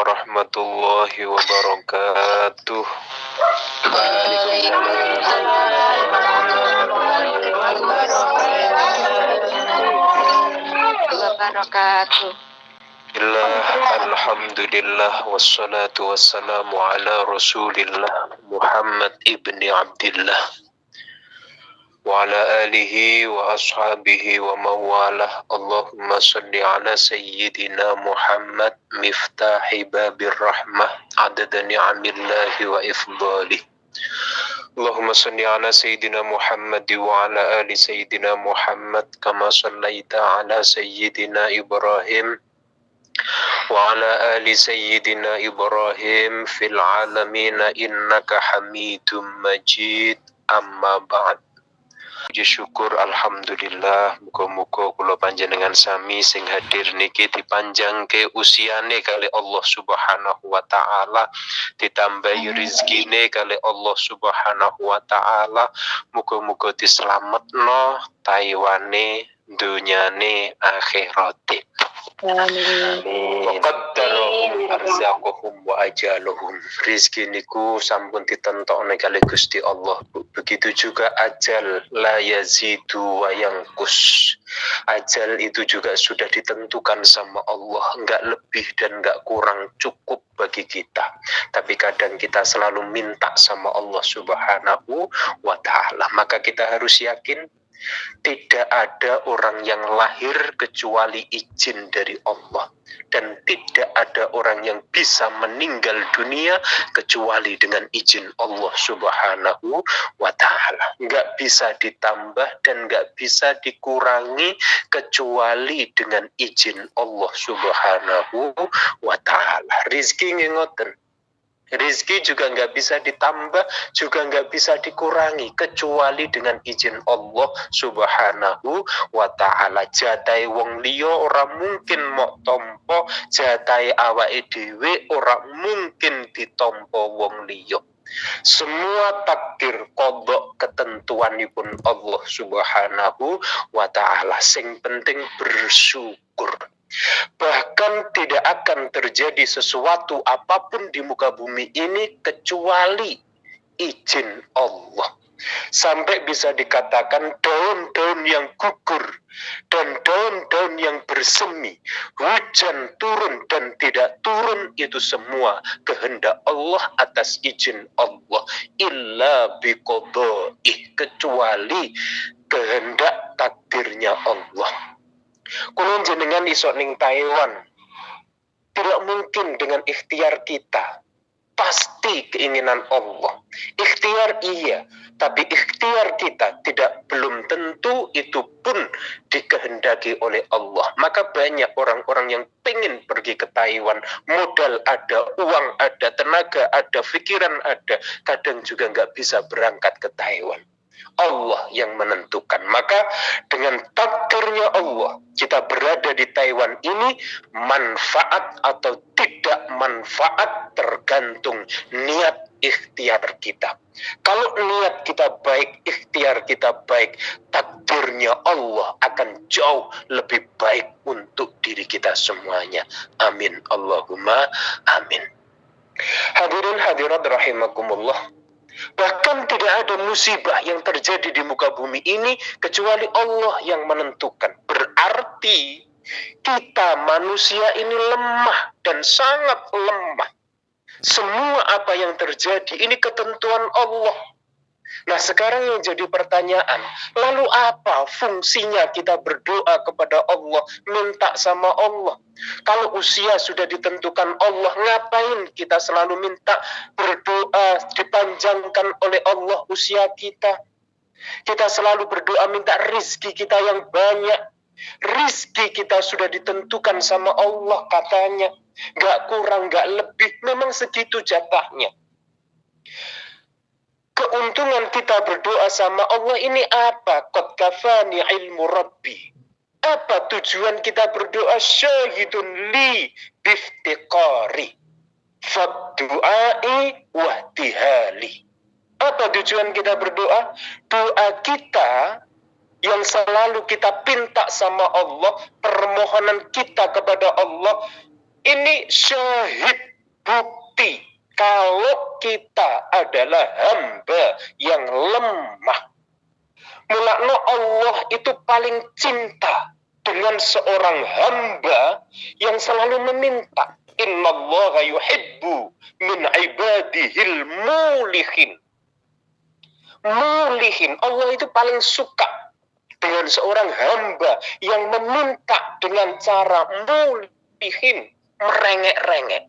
warahmatullahi wabarakatuh. Alhamdulillah wassalatu wassalamu ala Rasulillah Muhammad ibni Abdillah wa ala alihi wa ashabihi wa mawalah. Allahumma salli ala sayyidina Muhammad miftahi babir rahmah adada ni'amillahi wa ifdalih. Allahumma salli ala sayyidina Muhammad wa ala ali sayyidina Muhammad kama sallaita ala sayyidina Ibrahim wa ala ali sayyidina Ibrahim fil alamin innaka hamidum majid. Amma ba'd. Puji syukur alhamdulillah, muga-muga kula panjenengan sami sing hadir niki dipanjangke usiane kali Allah Subhanahu wa taala, ditambahi rezekine kali Allah Subhanahu wa taala. Muga-muga dislametno taiwane dunyane akhirate. Amin. Waqaddarahum arzaqahum wa ajaluhum. Rizki niku sampun ditentokne kali Gusti Allah. Begitu juga ajal, la yazidu wa yanqus. Ajal itu juga sudah ditentukan sama Allah, enggak lebih dan enggak kurang, cukup bagi kita. Tapi kadang kita selalu minta sama Allah Subhanahu wa taala. Maka kita harus yakin tidak ada orang yang lahir kecuali izin dari Allah, dan tidak ada orang yang bisa meninggal dunia kecuali dengan izin Allah Subhanahu wa ta'ala. Nggak bisa ditambah dan nggak bisa dikurangi kecuali dengan izin Allah Subhanahu wa ta'ala. Rizki ngoten. Rizki juga nggak bisa ditambah, juga nggak bisa dikurangi kecuali dengan izin Allah Subhanahu wa ta'ala. Jatai wong liya ora mungkin mok tompo, jatai awake dhewe ora mungkin ditompo wong liya. Semua takdir kodok ketentuanipun Allah Subhanahu wa ta'ala. Sing penting bersyukur. Bahkan tidak akan terjadi sesuatu apapun di muka bumi ini kecuali izin Allah. Sampai bisa dikatakan daun-daun yang gugur dan daun-daun yang bersemi, hujan turun dan tidak turun, itu semua kehendak Allah atas izin Allah. Illa biqada'ih, kecuali kehendak takdirnya Allah. Kulon jenengan iso ning Taiwan, tidak mungkin dengan ikhtiar kita. Pasti keinginan Allah. Ikhtiar iya, tapi ikhtiar kita belum tentu itu pun dikehendaki oleh Allah. Maka banyak orang-orang yang pengen pergi ke Taiwan, modal ada, uang ada, tenaga ada, pikiran ada, kadang juga nggak bisa berangkat ke Taiwan. Allah yang menentukan. Maka dengan takdirnya Allah kita berada di Taiwan ini, manfaat atau tidak manfaat tergantung niat ikhtiar kita. Kalau niat kita baik, ikhtiar kita baik, takdirnya Allah akan jauh lebih baik untuk diri kita semuanya. Amin. Allahumma amin. Hadirin hadirat rahimakumullah. Bahkan tidak ada musibah yang terjadi di muka bumi ini kecuali Allah yang menentukan. Berarti kita manusia ini lemah dan sangat lemah. Semua apa yang terjadi ini ketentuan Allah. Nah, sekarang yang jadi pertanyaan, lalu apa fungsinya kita berdoa kepada Allah, minta sama Allah? Kalau usia sudah ditentukan Allah, ngapain kita selalu minta berdoa dipanjangkan oleh Allah usia kita? Kita selalu berdoa minta rizki kita yang banyak. Rizki kita sudah ditentukan sama Allah katanya. Gak kurang, gak lebih, memang segitu jatahnya. Keuntungan kita berdoa sama Allah ini apa? Qad kafani ilmu Rabbi. Apa tujuan kita berdoa? Syahidun li biftiqari faddu'ai wahtihali. Apa tujuan kita berdoa? Doa kita yang selalu kita pinta sama Allah, permohonan kita kepada Allah, ini syahid bukti kalau kita adalah hamba yang lemah. Mulakno Allah itu paling cinta dengan seorang hamba yang selalu meminta. Innallaha yuhibbu min ibadihil mulihin. Mulihin, Allah itu paling suka dengan seorang hamba yang meminta dengan cara mulihin, merengek-rengek.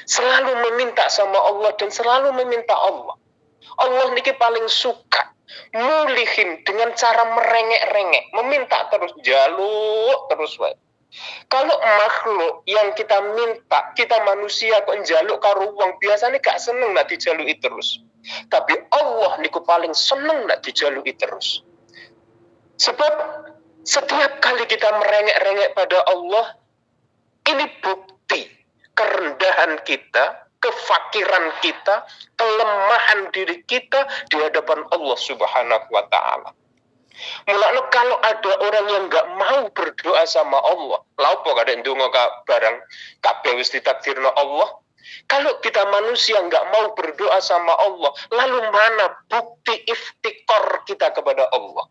Selalu meminta sama Allah dan selalu meminta Allah. Allah niki paling suka mulihin dengan cara merengek-rengek, meminta terus, jaluk terus wae. Kalau makhluk yang kita minta, kita manusia kok njaluk karo wong, biasanya gak seneng nak dijaluki terus. Tapi Allah niku paling seneng nak dijaluki terus. Sebab setiap kali kita merengek-rengek pada Allah, ini bukti kerendahan kita, kefakiran kita, kelemahan diri kita di hadapan Allah Subhanahu wa Ta'ala. Mulane kalau ada orang yang nggak mau berdoa sama Allah, lapo kadang ndonga barang kabeh wis ditakdirno Allah. Kalau kita manusia nggak mau berdoa sama Allah, lalu mana bukti iftikor kita kepada Allah?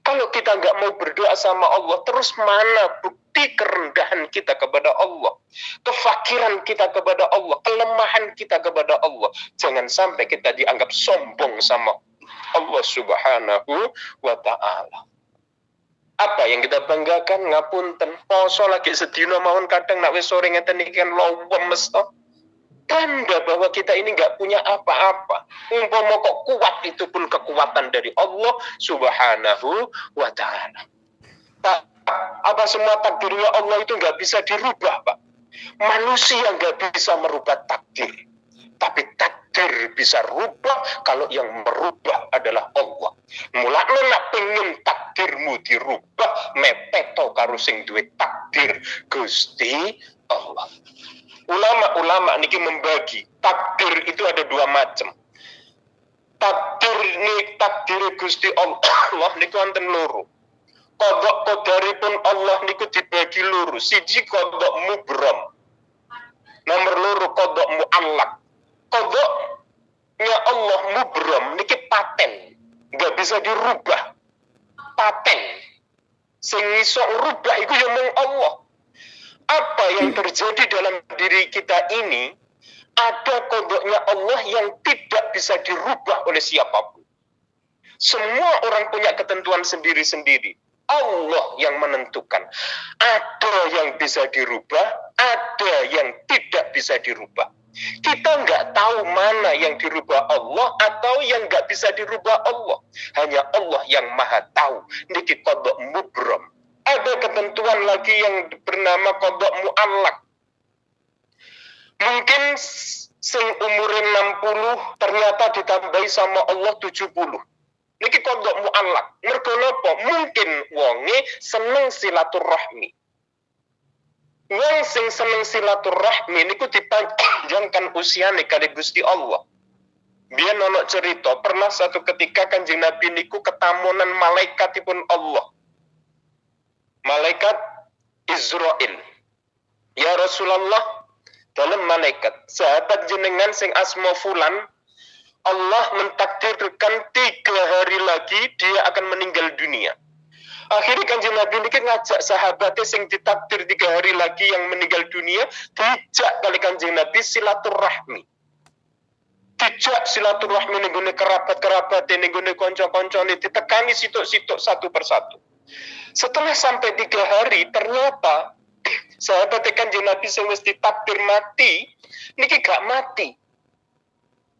Kalau kita nggak mau berdoa sama Allah, terus mana bukti kerendahan kita kepada Allah, kefakiran kita kepada Allah, kelemahan kita kepada Allah? Jangan sampai kita dianggap sombong sama Allah Subhanahu wa Ta'ala. Apa yang kita banggakan? Ngapunten, poso lagi sedina mawon kadang nak wis sore ngeten iki kan lemes to. Tanda bahwa kita ini nggak punya apa-apa. Umpama kok kuat, itu pun kekuatan dari Allah Subhanahu wa Ta'ala. Pak, apa semua takdirnya Allah itu nggak bisa dirubah, Pak? Manusia nggak bisa merubah takdir. Tapi takdir bisa rubah kalau yang merubah adalah Allah. Mulane nak pengen takdirmu dirubah, mepeto karo sing duwe takdir, Gusti Allah. Ulama-ulama niki membagi takdir itu ada dua macam. Takdir Gusti Allah niku wonten loro. Kodok kodaripun Allah niku dibagi loro. Siji kodok mubram. Nomor loro kodok mu'allak. Kodoknya Allah mubram niki paten, nggak bisa dirubah, paten. Sing iso rubah iku ya mung Allah. Apa yang terjadi dalam diri kita ini, ada kodoknya Allah yang tidak bisa dirubah oleh siapapun. Semua orang punya ketentuan sendiri-sendiri. Allah yang menentukan. Ada yang bisa dirubah, ada yang tidak bisa dirubah. Kita nggak tahu mana yang dirubah Allah atau yang nggak bisa dirubah Allah. Hanya Allah yang maha tahu. Niki kodok mubram. Ada ketentuan lagi yang bernama kodok mu'allak. Mungkin sing umurin 60 ternyata ditambahi sama Allah 70. Niki kodok mu'allak. Mergo napa? Mungkin wonge seneng silaturahmi. Wong sing seneng silaturahmi niku dipanjangkan usiane kali Gusti Allah. Biyen ono cerita, pernah satu ketika Kanjeng Nabi niku ketamunan malaikatipun Allah. Malaikat Israel. Ya Rasulullah, dalam malaikat, sahabat jenengan sing asma fulan, Allah mentakdirkan 3 hari lagi dia akan meninggal dunia. Akhirnya Kanjeng Nabi ini ngajak sahabatnya yang ditakdir 3 hari lagi yang meninggal dunia, dijak kali Kanjeng Nabi silaturahmi. Dijak silaturahmi nenggone kerabat-kerabat, nenggone konco-konco, ditekani situk-situk satu persatu. Setelah sampai 3 hari, ternyata sahabatnya Kanjeng Nabi yang wis ditakdir mati, niki gak mati.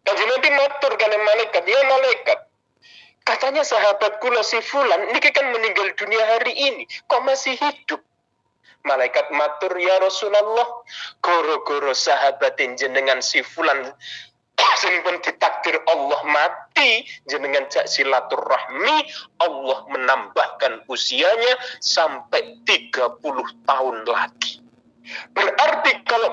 Kanjeng Nabi matur kali malaikat, ya malaikat, katanya sahabat kula si fulan niki kan meninggal dunia hari ini, kok masih hidup? Malaikat matur, ya Rasulullah, goro-goro sahabat jenengan si fulan sing pun ditakdir Allah mati, jenengan jak silaturahmi, Allah menambahkan usianya sampai 30 tahun lagi. Berarti kalau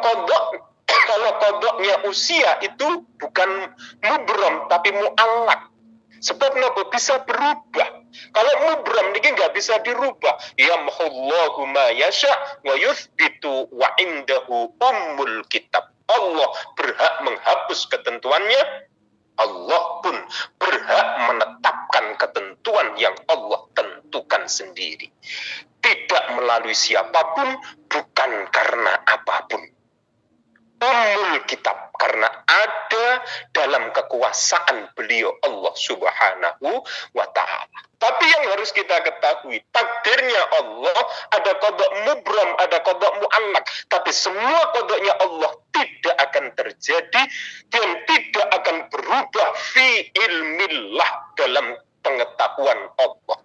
kodoknya usia itu bukan mubram tapi mu'allak. Sebab nopo bisa berubah. Kalau mubram niki nggak bisa dirubah. Yamhullahu ma yasha wa yuthbitu wa indahu ummul kitab. Allah berhak menghapus ketentuannya, Allah pun berhak menetapkan ketentuan yang Allah tentukan sendiri. Tidak melalui siapapun, bukan karena apapun. Ummul kitab karena ada dalam kekuasaan beliau Allah Subhanahu wa ta'ala. Tapi yang harus kita ketahui, takdirnya Allah ada qada mubram, ada qada mu'allaq, tapi semua qadanya Allah tidak akan terjadi dan tidak akan berubah fi ilmillah, dalam pengetahuan Allah.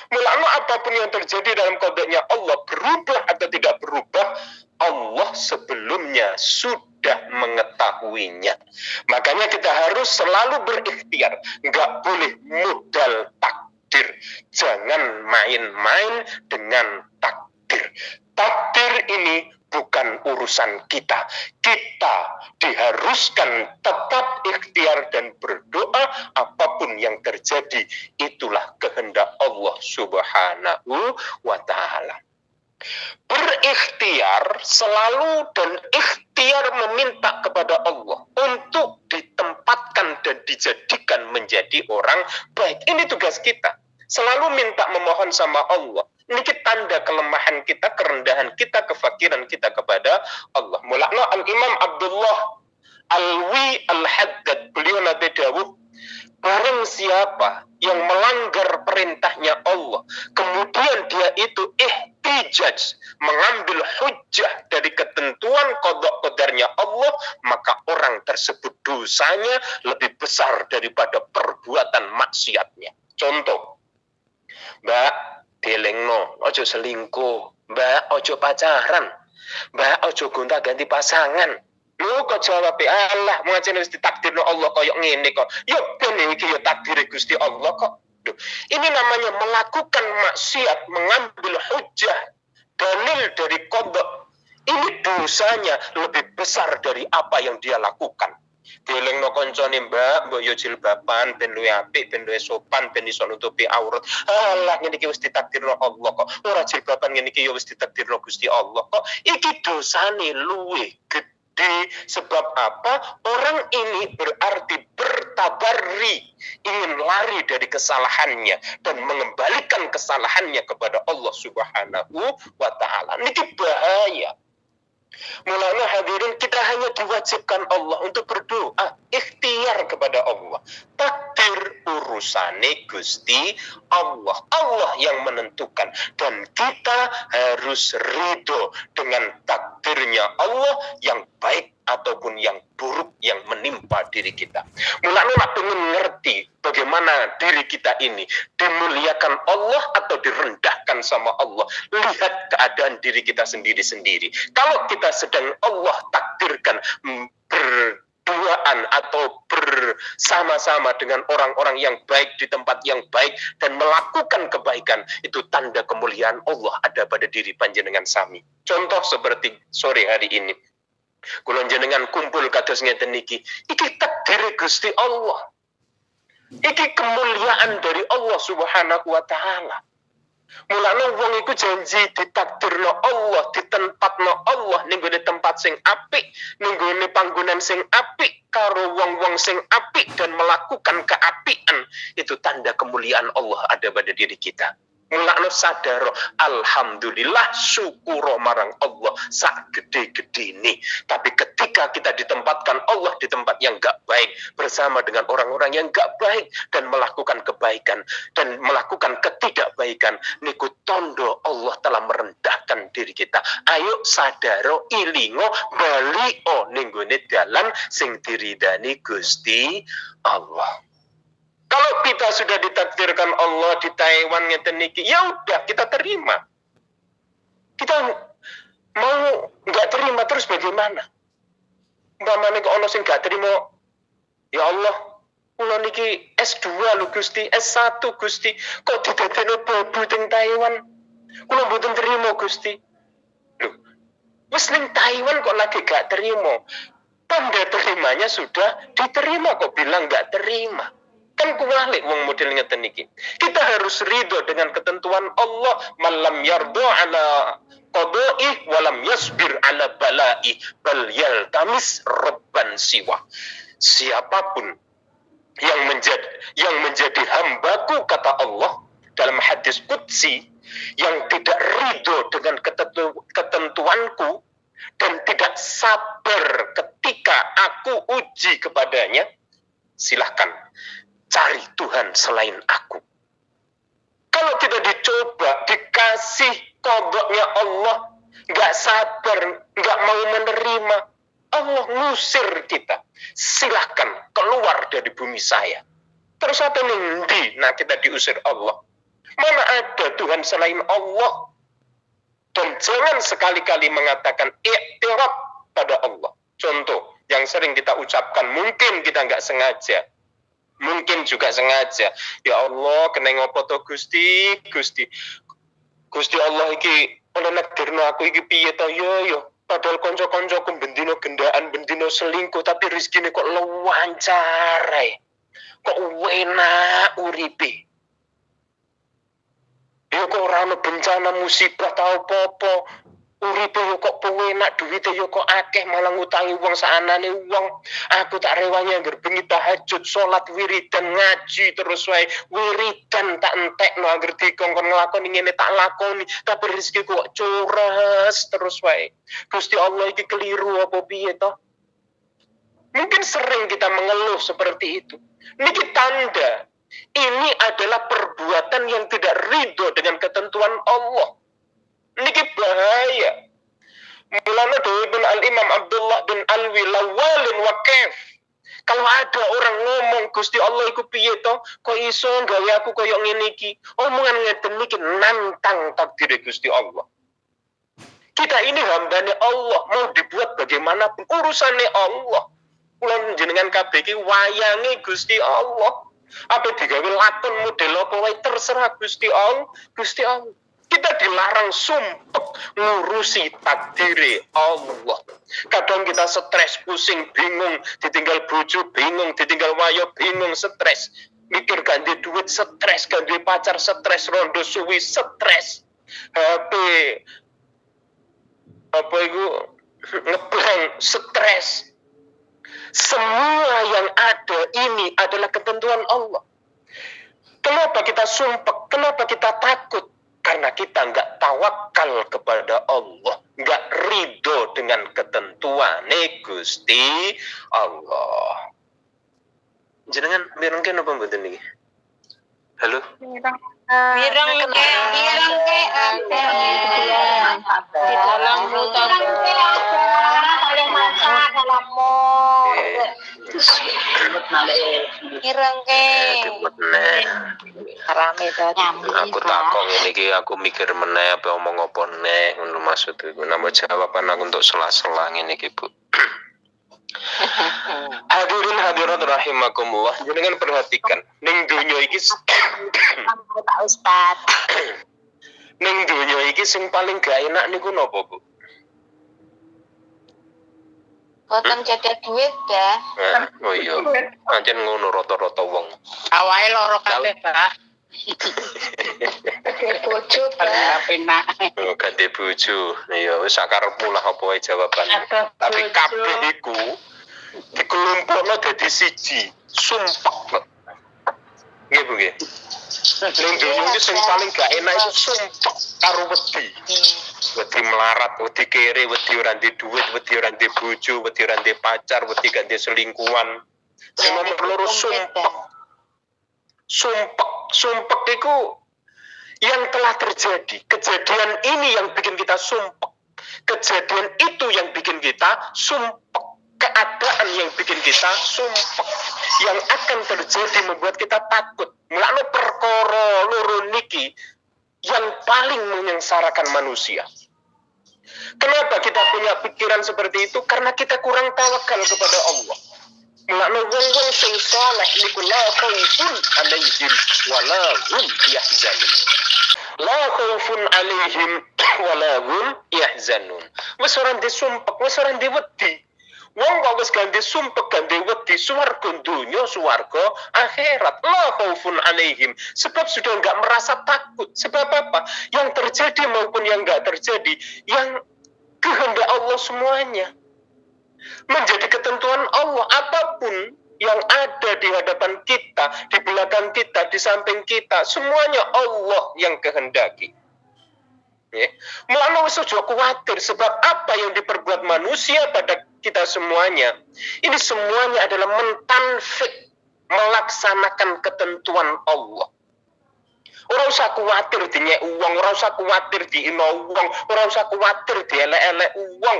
Mulanya apapun yang terjadi dalam qadanya Allah, berubah atau tidak berubah, Allah sebelumnya sudah mengetahuinya. Makanya kita harus selalu berikhtiar, nggak boleh modal takdir. Jangan main-main dengan takdir. Takdir ini bukan urusan kita. Kita diharuskan tetap ikhtiar dan berdoa, apapun yang terjadi itulah kehendak Allah Subhanahu wa ta'ala. Berikhtiar selalu dan ikhtiar meminta kepada Allah untuk ditempatkan dan dijadikan menjadi orang baik. Ini tugas kita. Selalu minta memohon sama Allah. Ini tanda kelemahan kita, kerendahan kita, kefakiran kita kepada Allah. Mulanya Al-Imam Abdullah Alwi Al-Haddad, beliau nabi dawuh, barang siapa yang melanggar perintahnya Allah, kemudian dia itu ihtijaj, mengambil hujjah dari ketentuan qada qadarnya Allah, maka orang tersebut dosanya lebih besar daripada perbuatan maksiatnya. Contoh, Mbak, delengno, ojo selingkuh, Mbak, ojo pacaran, Mbak, ojo gonta-ganti pasangan. Lu kok jawab Allah, mengajeni wis ditakdirno Allah koyo ngene kok. Ya ben iki ya takdir Gusti Allah kok. Duh, ini namanya melakukan maksiat, mengambil hujjah, dalil dari qada. Ini dosanya lebih besar dari apa yang dia lakukan. Dielingno koncone, Mbak yo jilbaban ben luwih apik, ben luwih sopan, ben iso nutupi aurat. Alah ngene iki wis ditakdirno Allah kok. Ora jilbaban ngene iki yo wis ditakdirno Gusti Allah kok. Iki dosane luwih gede. Sebab apa? Orang ini berarti bertabarri, ingin lari dari kesalahannya dan mengembalikan kesalahannya kepada Allah Subhanahu wa ta'ala. Ini bahaya. Mulanya hadirin, kita hanya diwajibkan Allah untuk berdoa, ikhtiar kepada Allah. Takdir urusane Gusti Allah. Allah yang menentukan, dan kita harus ridho dengan takdirnya Allah yang baik ataupun yang buruk yang menimpa diri kita. Mulanya nak pengen ngerti bagaimana diri kita ini dimuliakan Allah atau direndahkan sama Allah. Lihat keadaan diri kita sendiri-sendiri. Kalau kita sedang Allah takdirkan berduaan atau bersama-sama dengan orang-orang yang baik di tempat yang baik dan melakukan kebaikan, itu tanda kemuliaan Allah ada pada diri panjenengan sami. Contoh seperti sore hari ini, kula jenengan kumpul kados ngeten niki, iki takdir Gusti Allah. Iki kemuliaan dari Allah Subhanahu wa ta'ala. Mulane wong iku janji ditakdirno Allah, ditempatno Allah ning gone tempat sing apik, ning gone panggonan sing apik karo wong-wong sing apik dan melakukan keapian, itu tanda kemuliaan Allah ada pada diri kita. Mulane sadar, alhamdulillah, syukur marang Allah sak gede-gede ini. Tapi ketika kita ditempatkan Allah di tempat yang gak baik, bersama dengan orang-orang yang gak baik dan melakukan kebaikan dan melakukan ketidakbaikan, niku tondo Allah telah merendahkan diri kita. Ayo sadaro, ilingo, balio ninggone dalan sing diridani Gusti Allah. Kalau kita sudah ditakdirkan Allah di Taiwan ngeten niki, ya udah kita terima. Kita mau nggak terima terus bagaimana? Umpamane kok ono sing nggak terima, ya Allah, kula niki S2 lho Gusti, S1 Gusti, kok didadekno babu teng Taiwan? Kula mboten terima Gusti. Lho, wis ning Taiwan kok lagi gak terima. Tanda terimanya sudah diterima, kok bilang nggak terima. Kan kuwalik wong model ngeten iki. Kita harus ridho dengan ketentuan Allah. Malam yardo ala qada'i wa lam yasbir ala bala'i bal yaltamis rabban siwa. Siapapun yang menjadi hambaku, kata Allah dalam hadis qudsi, yang tidak ridho dengan ketentuanku dan tidak sabar ketika aku uji kepadanya, silahkan cari Tuhan selain aku. Kalau kita dicoba, dikasih qadanya Allah, nggak sabar, nggak mau menerima, Allah ngusir kita. Silahkan keluar dari bumi saya. Terus apa nih? Nah, kita diusir Allah. Mana ada Tuhan selain Allah? Dan jangan sekali-kali mengatakan i'tiraf pada Allah. Contoh yang sering kita ucapkan, mungkin kita nggak sengaja, mungkin juga sengaja. Ya Allah, kena ngopo to Gusti, Gusti Allah iki oleh nakdirno aku iki piye to yo. Padahal konco-koncoku bendino gendaan, bendino selingkuh, tapi rezekine kok lancar ae. Kok enak uripe. Ya kok ora ono bencana musibah ta apa-apa. Uripe yo kok enak, duwite yo kok akeh, malah ngutangi wong saanane wong. Aku tak rewanya anggar bengi tahajud, salat wiridan, ngaji terus wae. Wiridan tak entekno anggar dikongkon nglakoni ngene tak lakoni, tapi rezeki kok cures terus wae. Gusti Allah iki keliru apa piye to? Mungkin sering kita mengeluh seperti itu. Niki tanda ini adalah perbuatan yang tidak ridho dengan ketentuan Allah. Niki bahaya. Mulanya dawuhipun Al-Imam Abdullah bin Alwi lawalun wa kaif. Kalau ada orang ngomong Gusti Allah iku piye to? Kok iso gawe aku koyo ngene iki? Omongan ngeten niki nantang takdir Gusti Allah. Kita ini hambane Allah, mau dibuat bagaimanapun urusannya Allah. Kula jenengan kabeh iki wayange Gusti Allah. Apa digawe lakon model apa wae terserah Gusti Allah. Kita dilarang sumpek ngurusi takdiri Allah. Kadang kita stres, pusing, bingung, ditinggal bojo, bingung, ditinggal wayo, bingung, stres. Mikir ganti duit, stres, ganti pacar, stres, rondo suwi, stres. HP, apa itu, ngeblank, stres. Semua yang ada ini adalah ketentuan Allah. Kenapa kita sumpek? Kenapa kita takut? Karena kita nggak tawakal kepada Allah, nggak ridho dengan ketentuan Gusti Allah. Jenengan mireng kene apa mboten niki? Halo? Mireng ke di dalam hutan kalau masak dalam mall. Mireng ke. Aku takong ini ki aku mikir meneh apa omong apa neh ngono maksud iku nambah jawaban aku untuk sela-sela ngene iki Bu. Hadirin hadirat rahimakumullah, jenengan perhatikan ning donya iki Pak Ustaz. Ning donya iki sing paling gak enak niku napa Bu? Boten jadah duit dah. Oh iya. Pancen ngono rata-rata wong. Awake loro kabeh, Pak. Bojo penak. Oh, ganti bojo. Ya wis sakarepmu lah apa wae jawaban. Tapi kabeh iku dikelompokno dadi siji, sumpek. Nggih Bu nggih. Ning dunya iki sing paling gak enak iku sumpek karo wedi. Wedi melarat, wedi kere, wedi ora ndek duit, wedi ora ndek bojo, wedi ora ndek pacar, wedi gak ndek selingkuhan. Sing nomor loro sumpek. Sumpek itu yang telah terjadi. Kejadian ini yang bikin kita sumpek. Kejadian itu yang bikin kita sumpek. Keadaan yang bikin kita sumpek. Yang akan terjadi membuat kita takut. Mulane perkara loro niki yang paling menyengsarakan manusia. Kenapa kita punya pikiran seperti itu? Karena kita kurang tawakal kepada Allah. Mulane wong-wong sing saleh niku la khaufun alaihim wa la hum yahzanun. La khaufun alaihim wa la hum yahzanun. Wis ora disumpek, wis ora diwedi. Wong kok wis ganti sumpek, ganti wedi, swarga donya, swarga akhirat. La khaufun alaihim. Sebab sudah enggak merasa takut. Sebab apa? Yang terjadi maupun yang enggak terjadi, yang kehendak Allah semuanya. Menjadi ketentuan Allah, apapun yang ada di hadapan kita, di belakang kita, di samping kita, semuanya Allah yang kehendaki. Ya. Mulane wis aja khawatir sebab apa yang diperbuat manusia pada kita semuanya. Ini semuanya adalah mentanfik, melaksanakan ketentuan Allah. Ora usah khawatir dinyek uang, ora usah khawatir diino uang, ora usah khawatir dielek-elek uang.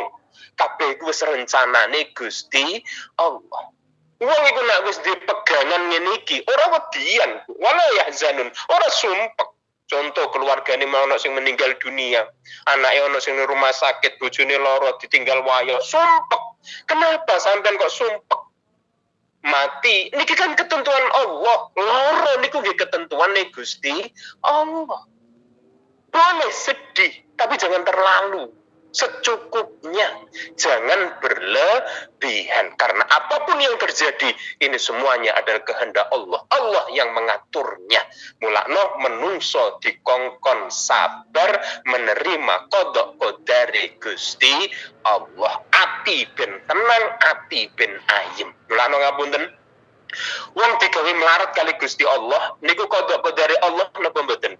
Kabeh iku wis rencanane Gusti Allah. Wong iku nek wis dipegangan ngene iki, ora wedian, wala yahzanun, ora sumpek. Contoh keluargane mau ono sing meninggal dunia, anake ono sing rumah sakit, bojone lara ditinggal wayo, sumpek. Kenapa sampean kok sumpek? Mati, niki kan ketentuan Allah. Lara niku nggih ketentuane Gusti Allah. Boleh sedih, tapi jangan terlalu. Secukupnya, jangan berlebihan. Karena apapun yang terjadi, ini semuanya adalah kehendak Allah. Allah yang mengaturnya. Mulakno menungso dikongkon sabar menerima kodok kodari Gusti Allah. Ati ben tenang, ati ben ayem. Mulakno ngapunten. Wong digawe melarat kali Gusti Allah, niku kodok kodari Allah napa mboten?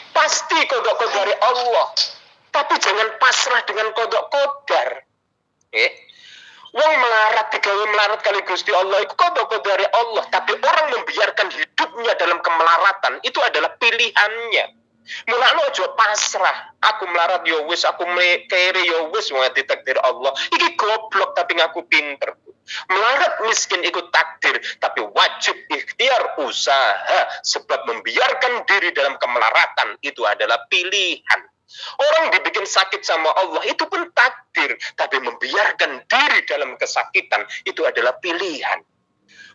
Pasti kodok kodari Allah, tapi jangan pasrah dengan kodok kodar. Wong melarat digawe melarat kali Gusti Allah itu kodok kodari Allah, tapi orang membiarkan hidupnya dalam kemelaratan itu adalah pilihannya. Mulane aja pasrah. Aku melarat yo wis, aku kere yo wis, wong ditakdir Allah. Iki goblok tapi ngaku pinter. Melarat miskin ikut takdir, tapi wajib ikhtiar usaha, sebab membiarkan diri dalam kemelaratan itu adalah pilihan. Orang dibikin sakit sama Allah itu pun takdir, tapi membiarkan diri dalam kesakitan itu adalah pilihan.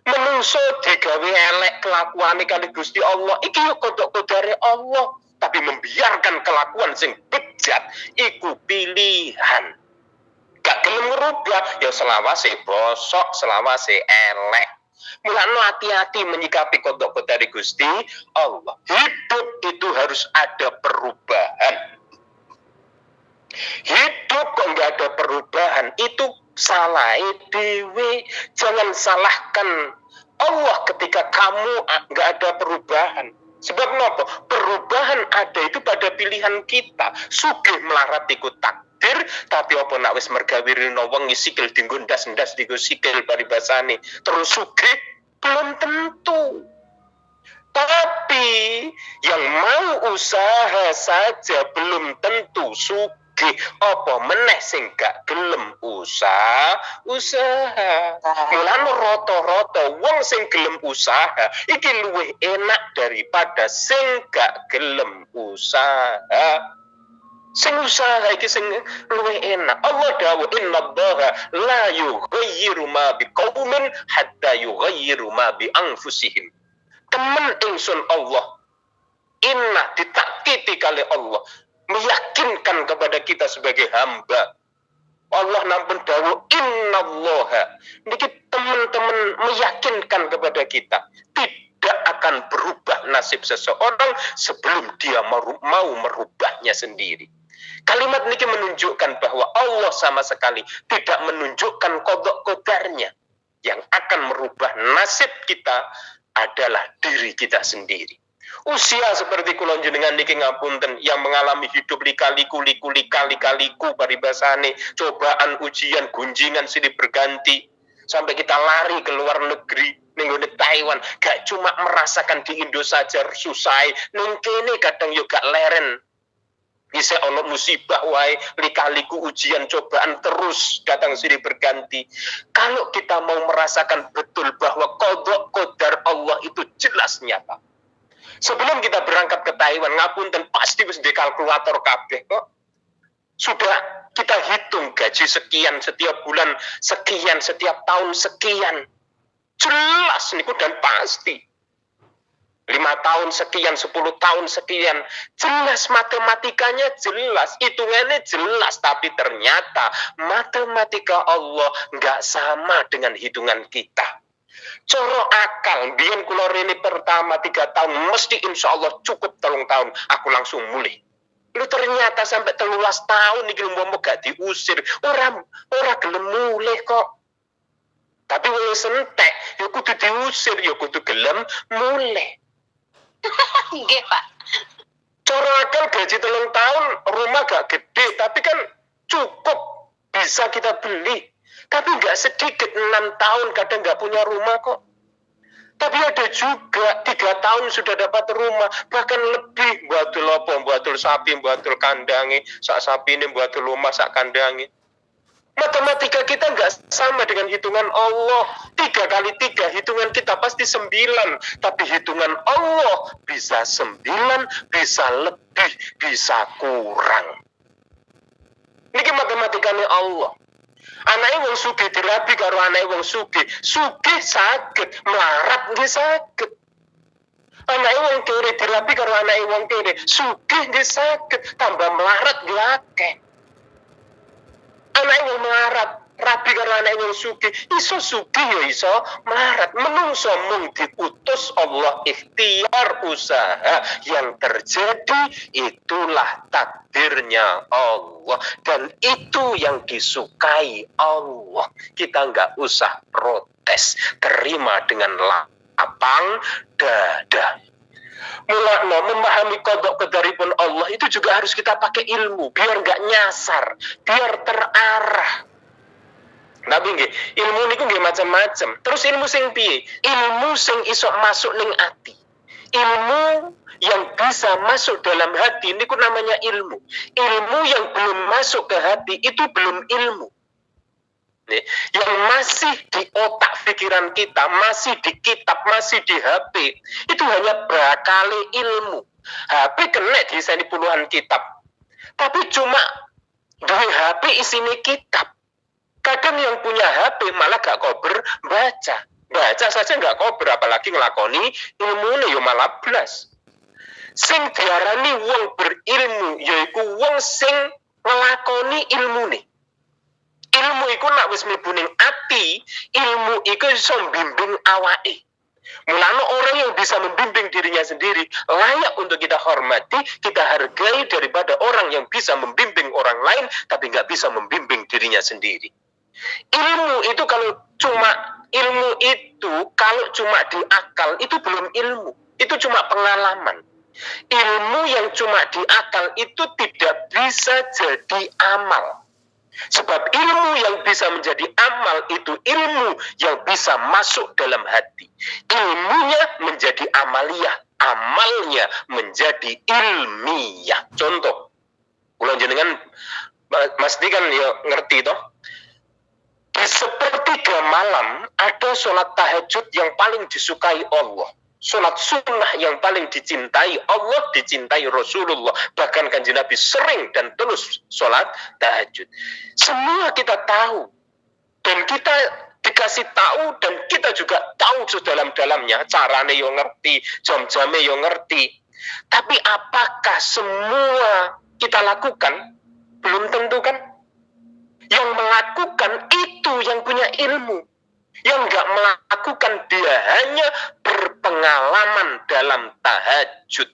Menungso digawe elek kelakuane kali Gusti Allah, iki yo kodok kodare Allah, tapi membiarkan kelakuan sing bejat iku pilihan. Gak gelem ngerubah, ya selawase bosok, selawase elek. Mulane hati-hati menyikapi kodok kodari Gusti Allah. Hidup itu harus ada perubahan. Hidup kok nggak ada perubahan, itu salah dewe. Jangan salahkan Allah ketika kamu nggak ada perubahan. Sebab apa? Perubahan ada itu pada pilihan kita. Sugih melarat ikut takdir, tapi apa nak wis mergawirino wengi sikil dinggo ndas-ndas digo sikil paribasane terus sugih belum tentu. Tapi yang mau usaha saja belum tentu sugih. Apa meneh sing gak gelem usaha. Mulane rata-rata wong sing gelem usaha iki luwih enak daripada sing gak gelem usaha. Sing usaha iki sing luwih enak. Allah dawuh innallaha la yughayyiru ma biqaumin hatta yughayyiru ma bi anfusihim. Temen ingsun Allah. Inna ditakkiti kali Allah. Meyakinkan kepada kita sebagai hamba. Allah nampun dawuh innallaha. Niki teman-teman meyakinkan kepada kita tidak akan berubah nasib seseorang sebelum dia mau merubahnya sendiri. Kalimat niki menunjukkan bahwa Allah sama sekali tidak menunjukkan kodok kodarnya. Yang akan merubah nasib kita adalah diri kita sendiri. Usia seperti kula jenengan niki ngapunten yang mengalami hidup lika-liku paribasane, cobaan, ujian, gunjingan silih berganti sampai kita lari ke luar negeri ning Taiwan, gak cuma merasakan di Indo saja susah, ning kene kadang yo gak leren. Bisa ono musibah wae, lika-liku ujian cobaan terus datang silih berganti. Kalau kita mau merasakan betul bahwa kodok kodar Allah itu jelas nyata. Sebelum kita berangkat ke Taiwan, ngapunten pasti wis di kalkulator kabeh kok. Sudah kita hitung gaji sekian setiap bulan, sekian setiap tahun sekian. Jelas niku dan pasti. 5 tahun sekian, 10 tahun sekian, jelas matematikanya jelas, hitungannya jelas, tapi ternyata matematika Allah nggak sama dengan hitungan kita. Coro akal, biyen kula rene pertama 3 tahun, mesti insya Allah cukup 3 tahun, aku langsung mulih. Lu ternyata sampai 13 tahun iki umpama gak diusir, ora gelem mulih kok. Tapi wis entek, ya kudu diusir, ya kudu gelem mulih. Nggih, Pak. Coro akal gaji 3 tahun, rumah gak gede, tapi kan cukup bisa kita beli. Tapi nggak sedikit 6 tahun kadang nggak punya rumah kok. Tapi ada juga 3 tahun sudah dapat rumah, bahkan lebih, buatul apa, buatul sapi, buatul kandangi, sak sapi ini buatul rumah, sak kandangi. Matematika kita nggak sama dengan hitungan Allah. 3 kali 3 hitungan kita pasti 9, tapi hitungan Allah bisa 9, bisa lebih, bisa kurang. Ini matematikanya Allah. Anake wong sugih dirabi karo anake wong sugih. Sugih saged, melarat nggih saged. Anake wong kere dirabi karo anake wong kere. Sugih nggih saged, tambah melarat nggih akeh. Anake wong melarat rabi karo anake wong sugih, iso sugih ya iso melarat. Menungso mung diutus Allah ikhtiar usaha, yang terjadi itulah takdirnya Allah, dan itu yang disukai Allah. Kita nggak usah protes, terima dengan lapang dada. Mulakno memahami kodok kedaripun Allah itu juga harus kita pakai ilmu, biar nggak nyasar, biar terarah. Tapi nggih, ilmu niku nggih macam-macam. Terus ilmu sing piye? Ilmu sing iso masuk ning ati. Ilmu yang bisa masuk dalam hati niku namanya ilmu. Ilmu yang belum masuk ke hati itu belum ilmu. Yang masih di otak pikiran kita, masih di kitab, masih di HP, itu hanya bakali ilmu. HP kena diiseni puluhan kitab, tapi cuma dari HP isinya kitab. Kadang yang punya HP malah gak kober baca saja gak kober, apalagi ngelakoni ilmu yo malah blas. Sing diarani wong berilmu yaiku wong sing ngelakoni ilmu nih. Ilmu iku nak wis mlebu ning ati, ilmu iku iso membimbing awake. Mulane orang yang bisa membimbing dirinya sendiri layak untuk kita hormati, kita hargai daripada orang yang bisa membimbing orang lain tapi nggak bisa membimbing dirinya sendiri. Ilmu itu kalau cuma di akal itu belum ilmu, itu cuma pengalaman. Ilmu yang cuma di akal itu tidak bisa jadi amal. Sebab ilmu yang bisa menjadi amal itu ilmu yang bisa masuk dalam hati. Ilmunya menjadi amaliyah, amalnya menjadi ilmiah. Contoh, kula jenengan mesti kan ya ngerti toh. Di sepertiga malam ada sholat tahajud yang paling disukai Allah. Sholat sunnah yang paling dicintai Allah, dicintai Rasulullah. Bahkan Kanjeng Nabi sering dan terus sholat tahajud. Semua kita tahu. Dan kita dikasih tahu, dan kita juga tahu sedalam-dalamnya. Caranya yo ngerti, jam-jamnya yo ngerti. Tapi apakah semua kita lakukan? Belum tentu kan? Yang melakukan itu yang punya ilmu. Yang nggak melakukan dia hanya berpengalaman dalam tahajud.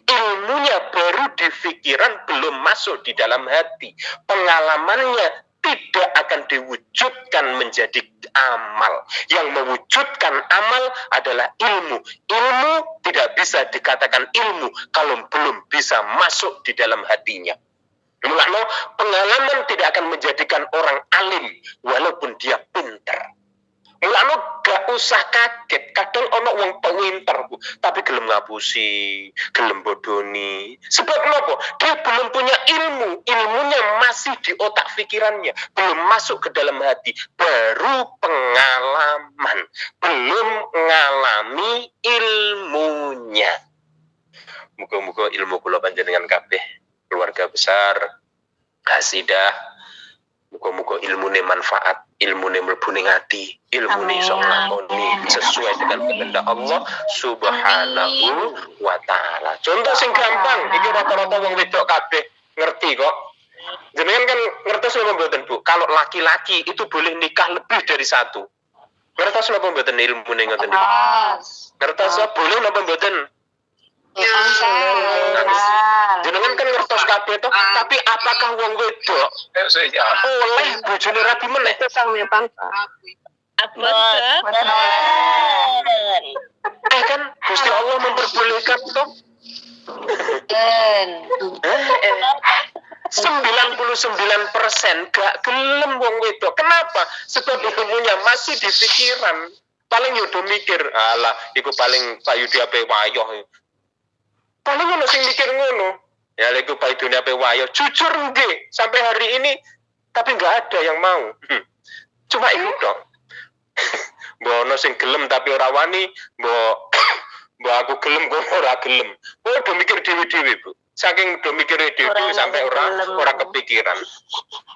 Ilmunya baru di pikiran, belum masuk di dalam hati. Pengalamannya tidak akan diwujudkan menjadi amal. Yang mewujudkan amal adalah ilmu. Ilmu tidak bisa dikatakan ilmu kalau belum bisa masuk di dalam hatinya. Mulanya pengalaman tidak akan menjadikan orang alim walaupun dia pintar. Mulane gak usah kaget, kadang ono wong pinter tapi gelem ngapusi, gelem bodoni. Sebab nopo? Dia belum punya ilmu, ilmunya masih di otak pikirannya, belum masuk ke dalam hati, baru pengalaman, belum ngalami ilmunya. Muga-muga ilmu kula panjenengan kabeh, keluarga besar, hasidah, muga-muga ilmune manfaat. ilmune mlebu ning ati, ilmune iso nglakoni sesuai dengan kehendak Allah Subhanahu wa taala. Contoh sing gampang, iki rata-rata wong wedok kabeh ngerti kok. Jenengan kan ngertos napa mboten, Bu? Kalau laki-laki itu boleh nikah lebih dari satu. Ngertos napa mboten ilmune ngoten niku? Ngertos boleh napa mboten? Jenengan kan ngertos kabeh to, tapi apakah wong wedok oleh bojone rabi meneh? Kan Gusti Allah memperbolehkan toh. 99% gak gelem wong wedok. Kenapa? Sebab ilmunya masih di pikiran. Paling yodo mikir, alah, iku paling Pak Yudi ape wayoh. Paling ngono sing mikir ngono. Ya iku Pak Yudi ape wayoh. Jujur nggih, sampai hari ini tapi nggak ada yang mau. Cuma iku dong. Mbok ono sing gelem tapi ora wani, mbok aku gelem kok ora gelem. Kok udah mikir dhewe-dhewe, Bu. Saking udah mikir dhewe sampai ora kepikiran.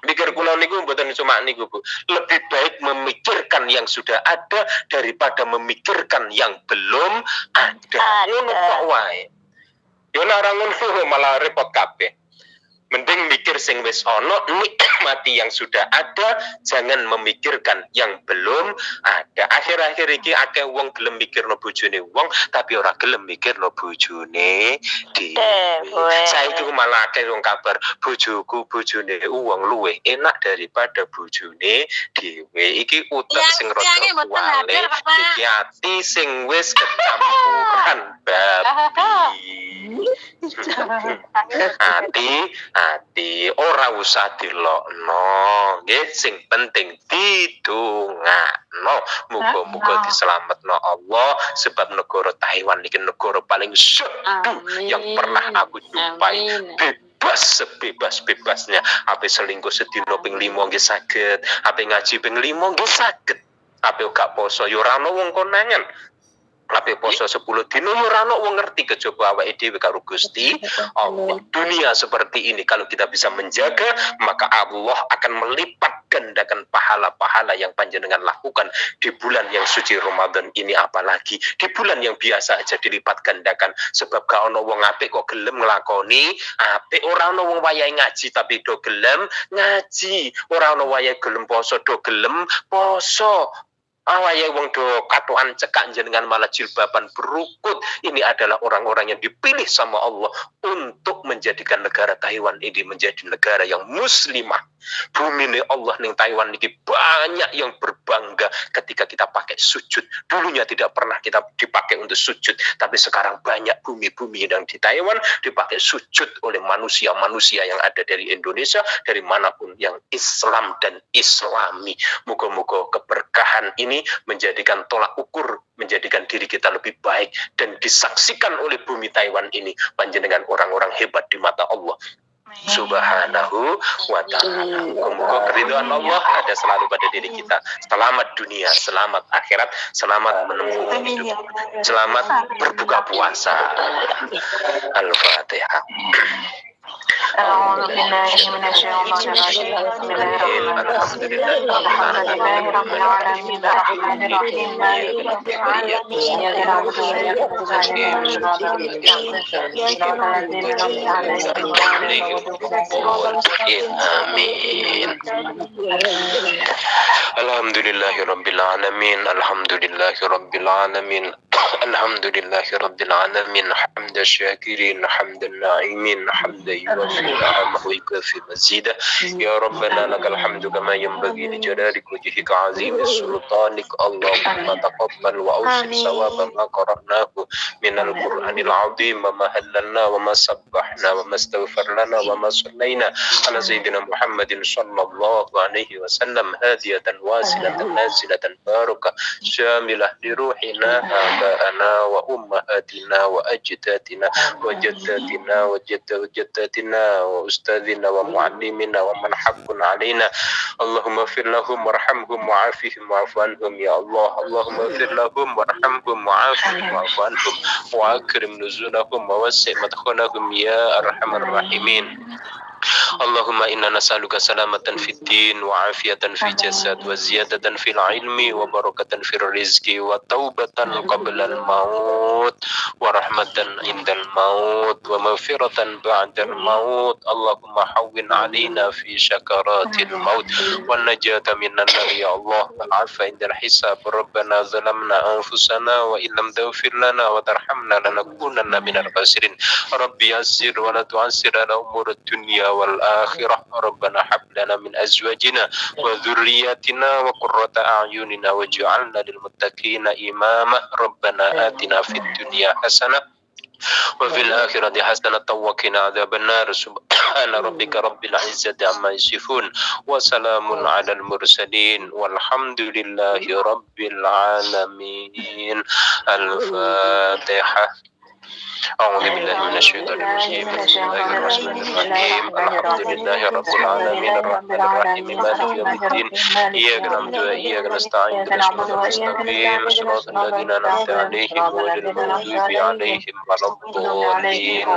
Mikir kula niku mboten cuma niku, Bu. Lebih baik memikirkan yang sudah ada daripada memikirkan yang belum ada. Ngono kok wae. Yo nek ora ngono malah repot kabeh. Mending mikir sing wis ono, nikmati yang sudah ada, jangan memikirkan yang belum ada. Akhir-akhir iki akeh wong gelem mikirno bojone wong, tapi ora gelem mikirno bojone dhewe. Saiki malah akeh wong kabar, bojone wong luwih enak daripada bojone dhewe. Iki utek sing rada wale, iki ati sing wis kecampuran babi. Ati ora usah dilokno, nggih sing penting didongakno. Muga-muga diselametno Allah, sebab negara Taiwan iki negara paling syahdu yang pernah aku jumpai. Bebas sebebas-bebasnya. Ape selingkuh sedina ping 5 nggih saged, ape ngaji ping 5 nggih saged. Ape gak poso yo ora ono wong konangan. Ape poso 10 dino ora ono wong ngerti kejaba awake dhewe karo Gusti Allah. Dunia seperti ini kalau kita bisa menjaga, maka Allah akan melipat gandakan pahala-pahala yang panjenengan lakukan di bulan yang suci Ramadan ini, apalagi di bulan yang biasa aja dilipat gandakan. Sebab gak ono wong apik kok gelem nglakoni apik, ora ono wong wayahe ngaji tapi do gelem ngaji, ora ono wayahe gelem poso do gelem poso. Awaya wong do katokan cekak jenengan malah jilbaban berukut. Ini adalah orang-orang yang dipilih sama Allah untuk menjadikan negara Taiwan ini menjadi negara yang muslimah. Bumi ini Allah ning Taiwan ini banyak yang berbangga ketika kita pakai sujud. Dulunya tidak pernah kita dipakai untuk sujud, tapi sekarang banyak bumi-bumi yang di Taiwan dipakai sujud oleh manusia-manusia yang ada dari Indonesia, dari manapun yang Islam dan Islami. Moga-moga keberkahan ini menjadikan tolak ukur, menjadikan diri kita lebih baik dan disaksikan oleh bumi Taiwan ini panjenengan orang-orang hebat di mata Allah Subhanahu wa ta'ala. Moga keridhaan Allah ada selalu pada diri kita. Selamat dunia, selamat akhirat, selamat menemukan hidup, selamat berbuka puasa. Al-Fatihah. أعوذ بالله من الشيطان الرجيم بسم الله الرحمن الرحيم الحمد لله رب العالمين الرحمن الرحيم مالك يوم الدين إياك نعبد وإياك نستعين صراط الذين أنعمت عليهم Amin. Alhamdulillahirabbil alamin, alhamdulillahirabbil alamin, alhamdulillahirabbil alamin, hamdan syakirin, hamdan na'imin, hamdan yuwaffi ni'amahu wa yukafi mazidah. Ya Rabbana lakal hamdu kama yanbaghi li jalali wajhika azimi sultanik. Allahumma taqabbal wa awsil sawaba ma qara'nahu minal Qur'anil azim wa ma hallalna wa ma sabbahna wa ma astaghfarlana wa ma sallaina ala sayyidina Muhammadin sallallahu alaihi wasallam hadiyatan wasilatan nazilatan barakah syamilah li ruhina abaana wa ummahatina wa ajdatina wa jaddatina wa jaddatina wa ustadzina wa muallimina wa man haqqun alaina. Allahumma fir lahum warhamhum wa'afihim wa'fu anhum ya Allah. Allahumma fir lahum warhamhum wa'afihim wa'fu anhum wa akrim nuzulahum wa wasi' madkhulahum ya arhamar rahimin. Allahumma inna nas'aluka salamatan fid din wa afiatan fil jasad wa ziyadatan fil ilmi wa barakatan fil rizqi wa taubatan qabla al maut wa rahmatan indal maut wa maghfiratan ba'dal maut. Allahumma hawwin alaina fi syakaratil maut wa najata minan nar ya Allah wal afa indal hisab. Rabbana zalamna anfusana wa illam taghfir lana wa tarhamna lanakunanna minal khasirin. Rabbi yassir wa la tu'assir ala umur dunya wal akhirah. Rabbana hab lana min azwajina wa dhurriyyatina wa qurrata a'yunina waj'alna lil muttaqina imama. Rabbana atina fid dunya hasanah wa fil akhirati hasanatan wa qina adzabannar. Subhana rabbika rabbil izzati amma yasifun wa salamun alal mursalin walhamdulillahi rabbil alamin. Al-Fatihah. أعوذ بالله من الشيطان الرجيم. بسم الله الرحمن الرحيم. الحمد لله رب العالمين الرحمن الرحيم مالك يوم الدين إياك نعبد وإياك نستعين اهدنا الصراط المستقيم صراط الذين أنعمت عليهم غير المغضوب عليهم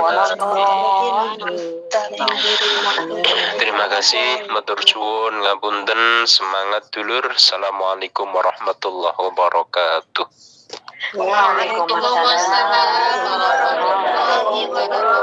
ولا الضالين. Terima kasih, matur suwun, ngapunten, semangat dulur. Assalamualaikum warahmatullahi wabarakatuh. Waalaikumsalam warahmatullahi wabarakatuh.